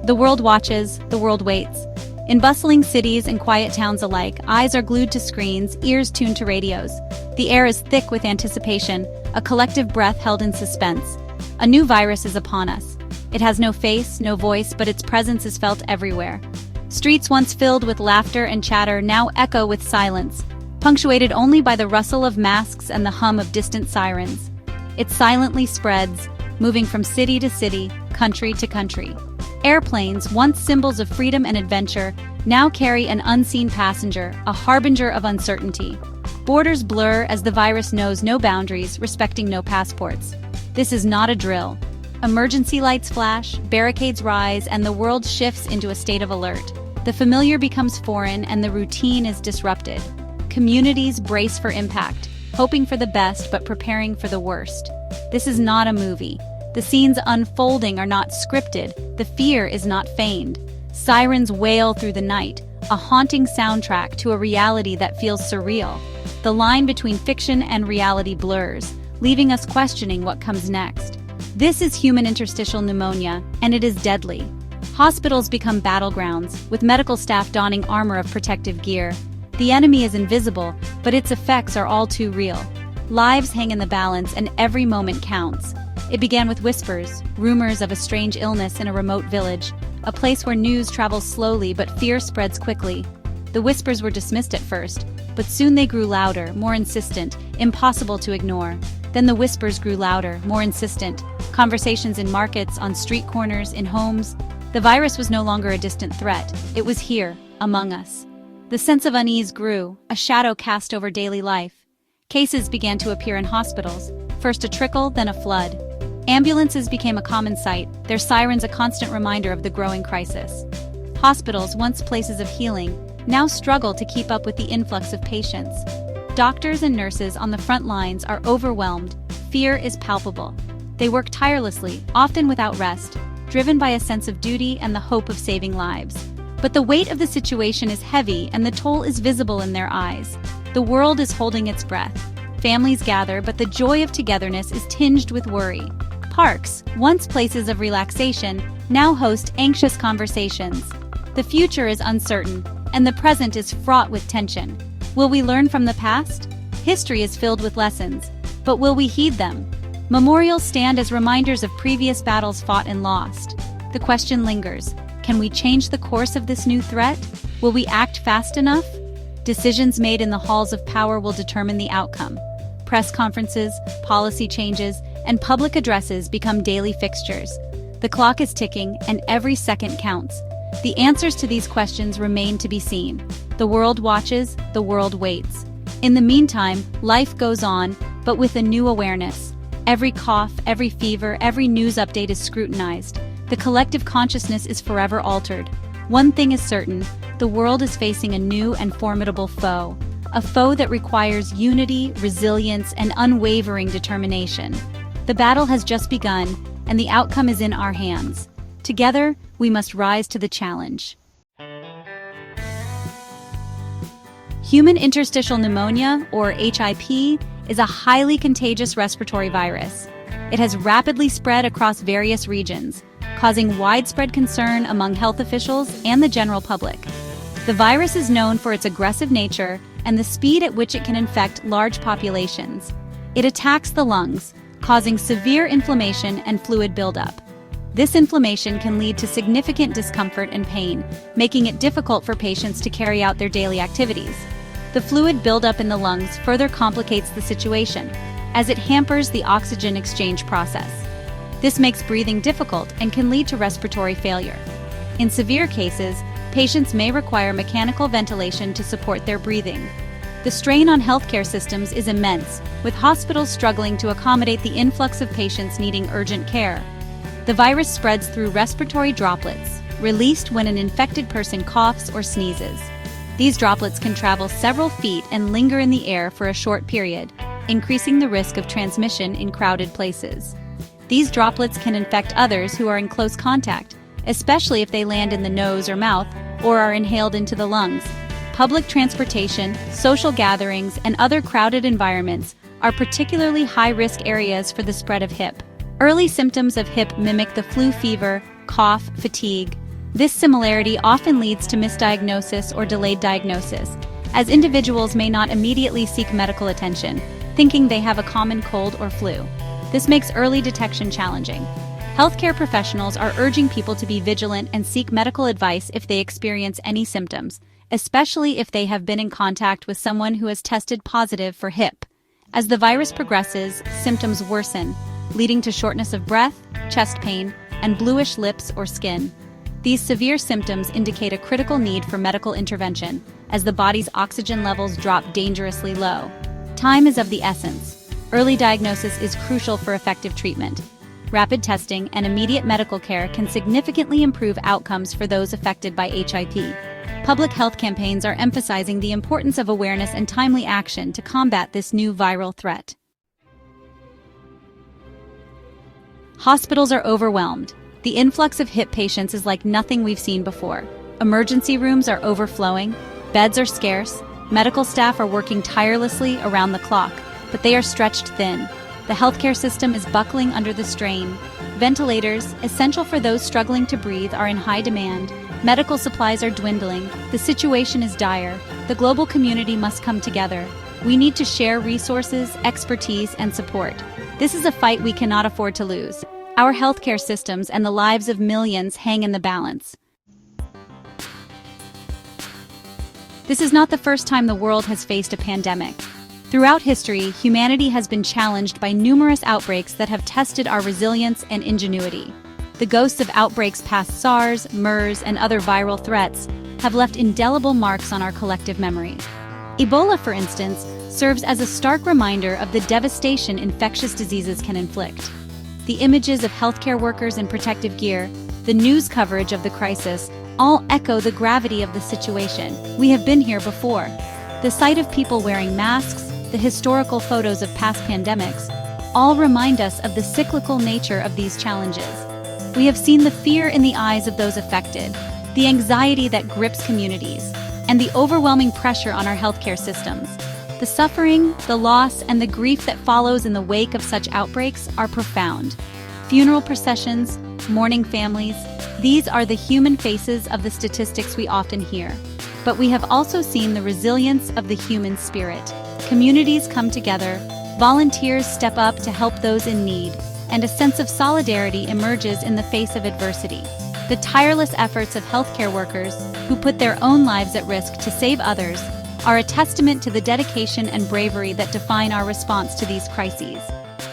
The world watches, the world waits. In bustling cities and quiet towns alike, eyes are glued to screens, ears tuned to radios. The air is thick with anticipation, a collective breath held in suspense. A new virus is upon us. It has no face, no voice, but its presence is felt everywhere. Streets once filled with laughter and chatter now echo with silence, punctuated only by the rustle of masks and the hum of distant sirens. It silently spreads, moving from city to city, country to country. Airplanes, once symbols of freedom and adventure, now carry an unseen passenger, a harbinger of uncertainty. Borders blur as the virus knows no boundaries, respecting no passports. This is not a drill. Emergency lights flash, barricades rise, and the world shifts into a state of alert. The familiar becomes foreign and the routine is disrupted. Communities brace for impact, hoping for the best but preparing for the worst. This is not a movie. The scenes unfolding are not scripted, the fear is not feigned. Sirens wail through the night, a haunting soundtrack to a reality that feels surreal. The line between fiction and reality blurs, leaving us questioning what comes next. This is human interstitial pneumonia, and it is deadly. Hospitals become battlegrounds, with medical staff donning armor of protective gear. The enemy is invisible, but its effects are all too real. Lives hang in the balance, and every moment counts. It began with whispers, rumors of a strange illness in a remote village, a place where news travels slowly but fear spreads quickly. The whispers were dismissed at first, but soon they grew louder, more insistent, impossible to ignore. Then the whispers grew louder, more insistent. Conversations in markets, on street corners, in homes. The virus was no longer a distant threat. It was here, among us. The sense of unease grew, a shadow cast over daily life. Cases began to appear in hospitals, first a trickle, then a flood. Ambulances became a common sight, their sirens a constant reminder of the growing crisis. Hospitals, once places of healing, now struggle to keep up with the influx of patients. Doctors and nurses on the front lines are overwhelmed. Fear is palpable. They work tirelessly, often without rest, driven by a sense of duty and the hope of saving lives. But the weight of the situation is heavy and the toll is visible in their eyes. The world is holding its breath. Families gather, but the joy of togetherness is tinged with worry. Parks, once places of relaxation, now host anxious conversations. The future is uncertain, and the present is fraught with tension. Will we learn from the past? History is filled with lessons, but will we heed them? Memorials stand as reminders of previous battles fought and lost. The question lingers, can we change the course of this new threat? Will we act fast enough? Decisions made in the halls of power will determine the outcome. Press conferences, policy changes, and public addresses become daily fixtures. The clock is ticking, and every second counts. The answers to these questions remain to be seen. The world watches, the world waits. In the meantime, life goes on, but with a new awareness. Every cough, every fever, every news update is scrutinized. The collective consciousness is forever altered. One thing is certain, the world is facing a new and formidable foe. A foe that requires unity, resilience, and unwavering determination. The battle has just begun, and the outcome is in our hands. Together, we must rise to the challenge. Human interstitial pneumonia, or HIP, is a highly contagious respiratory virus. It has rapidly spread across various regions, causing widespread concern among health officials and the general public. The virus is known for its aggressive nature and the speed at which it can infect large populations. It attacks the lungs, causing severe inflammation and fluid buildup. This inflammation can lead to significant discomfort and pain, making it difficult for patients to carry out their daily activities. The fluid buildup in the lungs further complicates the situation, as it hampers the oxygen exchange process. This makes breathing difficult and can lead to respiratory failure. In severe cases, patients may require mechanical ventilation to support their breathing. The strain on healthcare systems is immense, with hospitals struggling to accommodate the influx of patients needing urgent care. The virus spreads through respiratory droplets, released when an infected person coughs or sneezes. These droplets can travel several feet and linger in the air for a short period, increasing the risk of transmission in crowded places. These droplets can infect others who are in close contact, especially if they land in the nose or mouth or are inhaled into the lungs. Public transportation, social gatherings, and other crowded environments are particularly high-risk areas for the spread of HIP. Early symptoms of HIP mimic the flu fever, cough, fatigue, This similarity often leads to misdiagnosis or delayed diagnosis, as individuals may not immediately seek medical attention, thinking they have a common cold or flu. This makes early detection challenging. Healthcare professionals are urging people to be vigilant and seek medical advice if they experience any symptoms, especially if they have been in contact with someone who has tested positive for HIP. As the virus progresses, symptoms worsen, leading to shortness of breath, chest pain, and bluish lips or skin. These severe symptoms indicate a critical need for medical intervention, as the body's oxygen levels drop dangerously low. Time is of the essence. Early diagnosis is crucial for effective treatment. Rapid testing and immediate medical care can significantly improve outcomes for those affected by HIP. Public health campaigns are emphasizing the importance of awareness and timely action to combat this new viral threat. Hospitals are overwhelmed. The influx of HIP patients is like nothing we've seen before. Emergency rooms are overflowing, beds are scarce, medical staff are working tirelessly around the clock, but they are stretched thin. The healthcare system is buckling under the strain. Ventilators, essential for those struggling to breathe, are in high demand. Medical supplies are dwindling. The situation is dire. The global community must come together. We need to share resources, expertise, and support. This is a fight we cannot afford to lose. Our healthcare systems and the lives of millions hang in the balance. This is not the first time the world has faced a pandemic. Throughout history, humanity has been challenged by numerous outbreaks that have tested our resilience and ingenuity. The ghosts of outbreaks past SARS, MERS, and other viral threats have left indelible marks on our collective memory. Ebola, for instance, serves as a stark reminder of the devastation infectious diseases can inflict. The images of healthcare workers in protective gear, the news coverage of the crisis, all echo the gravity of the situation. We have been here before. The sight of people wearing masks, the historical photos of past pandemics, all remind us of the cyclical nature of these challenges. We have seen the fear in the eyes of those affected, the anxiety that grips communities, and the overwhelming pressure on our healthcare systems. The suffering, the loss, and the grief that follows in the wake of such outbreaks are profound. Funeral processions, mourning families, these are the human faces of the statistics we often hear. But we have also seen the resilience of the human spirit. Communities come together, volunteers step up to help those in need, and a sense of solidarity emerges in the face of adversity. The tireless efforts of healthcare workers, who put their own lives at risk to save others, are a testament to the dedication and bravery that define our response to these crises.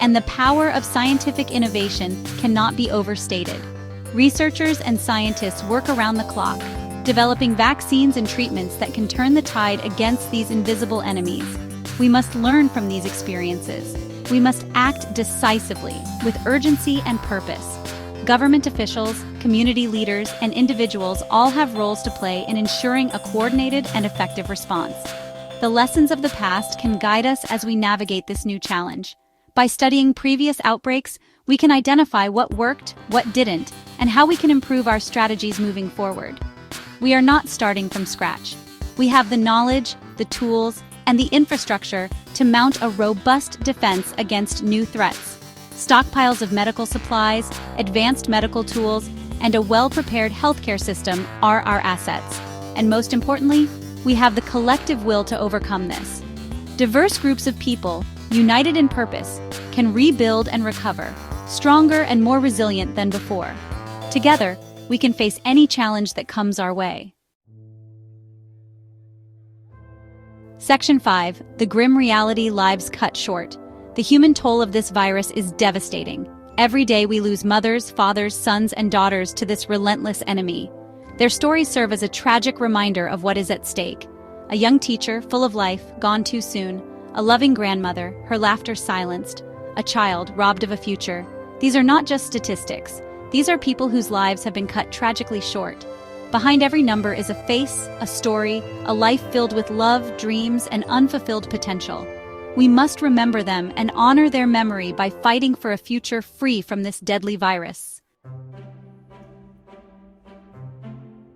And the power of scientific innovation cannot be overstated. Researchers and scientists work around the clock, developing vaccines and treatments that can turn the tide against these invisible enemies. We must learn from these experiences. We must act decisively, with urgency and purpose. Government officials, community leaders, and individuals all have roles to play in ensuring a coordinated and effective response. The lessons of the past can guide us as we navigate this new challenge. By studying previous outbreaks, we can identify what worked, what didn't, and how we can improve our strategies moving forward. We are not starting from scratch. We have the knowledge, the tools, and the infrastructure to mount a robust defense against new threats. Stockpiles of medical supplies, advanced medical tools, and a well-prepared healthcare system are our assets. And most importantly, we have the collective will to overcome this. Diverse groups of people, united in purpose, can rebuild and recover, stronger and more resilient than before. Together, we can face any challenge that comes our way. Section 5. The grim reality: lives cut short. The human toll of this virus is devastating. Every day we lose mothers, fathers, sons, and daughters to this relentless enemy. Their stories serve as a tragic reminder of what is at stake. A young teacher, full of life, gone too soon. A loving grandmother, her laughter silenced. A child, robbed of a future. These are not just statistics. These are people whose lives have been cut tragically short. Behind every number is a face, a story, a life filled with love, dreams, and unfulfilled potential. We must remember them and honor their memory by fighting for a future free from this deadly virus.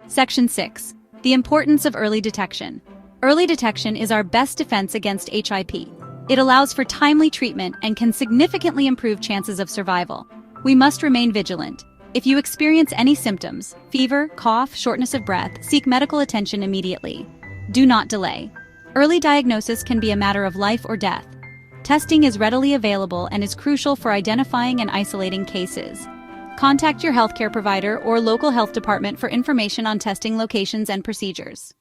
Section 6. The importance of early detection. Early detection is our best defense against HIP. It allows for timely treatment and can significantly improve chances of survival. We must remain vigilant. If you experience any symptoms, fever, cough, shortness of breath, seek medical attention immediately. Do not delay. Early diagnosis can be a matter of life or death. Testing is readily available and is crucial for identifying and isolating cases. Contact your healthcare provider or local health department for information on testing locations and procedures.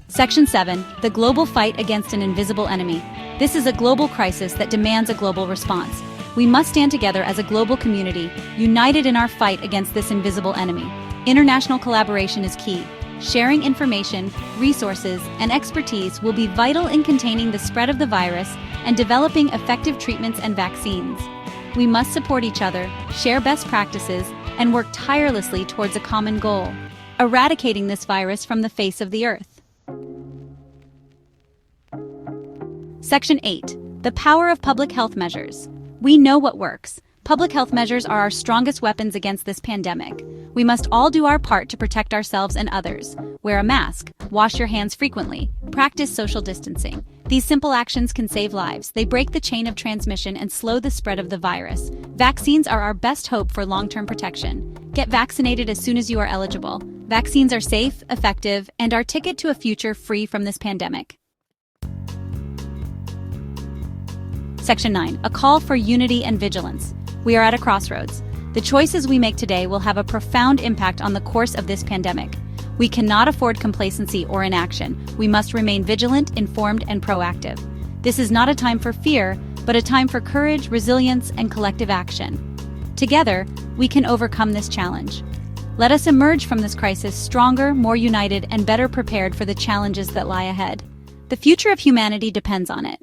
Section 7. The global fight against an invisible enemy. This is a global crisis that demands a global response. We must stand together as a global community, united in our fight against this invisible enemy. International collaboration is key. Sharing information, resources, and expertise will be vital in containing the spread of the virus and developing effective treatments and vaccines. We must support each other, share best practices, and work tirelessly towards a common goal: eradicating this virus from the face of the earth. Section 8. The power of public health measures. We know what works. Public health measures are our strongest weapons against this pandemic. We must all do our part to protect ourselves and others. Wear a mask, wash your hands frequently, practice social distancing. These simple actions can save lives. They break the chain of transmission and slow the spread of the virus. Vaccines are our best hope for long-term protection. Get vaccinated as soon as you are eligible. Vaccines are safe, effective, and our ticket to a future free from this pandemic. Section 9. A call for unity and vigilance. We are at a crossroads. The choices we make today will have a profound impact on the course of this pandemic. We cannot afford complacency or inaction. We must remain vigilant, informed, and proactive. This is not a time for fear, but a time for courage, resilience, and collective action. Together, we can overcome this challenge. Let us emerge from this crisis stronger, more united, and better prepared for the challenges that lie ahead. The future of humanity depends on it.